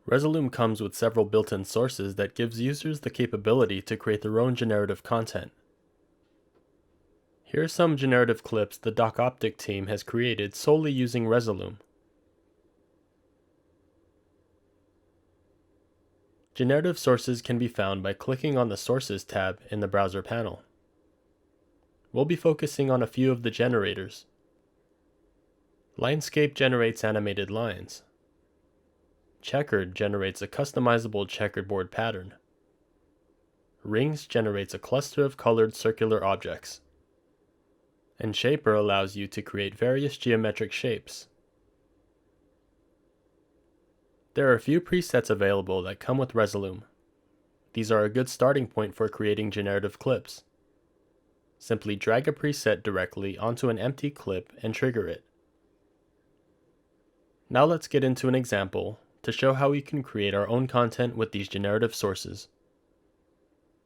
Resolume comes with several built-in sources that gives users the capability to create their own generative content. Here are some generative clips the Doc Optic team has created solely using Resolume. Generative sources can be found by clicking on the Sources tab in the browser panel. We'll be focusing on a few of the generators. Linescape generates animated lines. Checkered generates a customizable checkerboard pattern. Rings generates a cluster of colored circular objects. And Shaper allows you to create various geometric shapes. There are a few presets available that come with Resolume. These are a good starting point for creating generative clips. Simply drag a preset directly onto an empty clip and trigger it. Now let's get into an example to show how we can create our own content with these generative sources.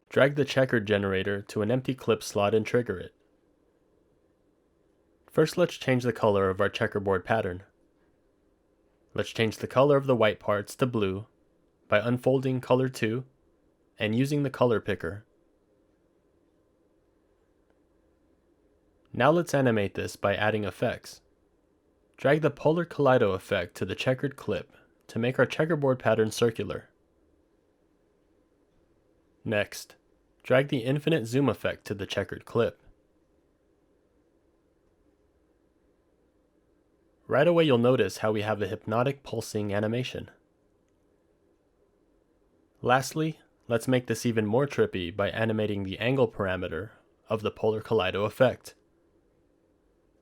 Drag the checkered generator to an empty clip slot and trigger it. First, let's change the color of our checkerboard pattern. Let's change the color of the white parts to blue by unfolding Color 2 and using the color picker. Now let's animate this by adding effects. Drag the polar kaleido effect to the checkered clip to make our checkerboard pattern circular. Next, drag the infinite zoom effect to the checkered clip. Right away you'll notice how we have a hypnotic pulsing animation. Lastly, let's make this even more trippy by animating the angle parameter of the polar kaleido effect.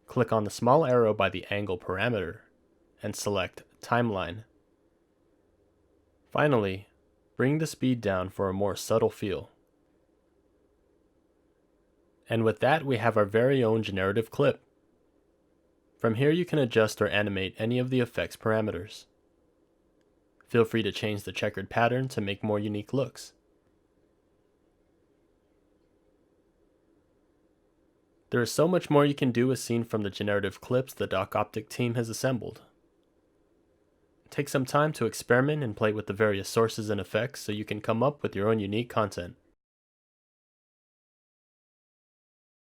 Click on the small arrow by the angle parameter and select Timeline. Finally, bring the speed down for a more subtle feel. And with that, we have our very own generative clip. From here you can adjust or animate any of the effects parameters. Feel free to change the checkered pattern to make more unique looks. There is so much more you can do as seen from the generative clips the Doc Optic team has assembled. Take some time to experiment and play with the various sources and effects so you can come up with your own unique content.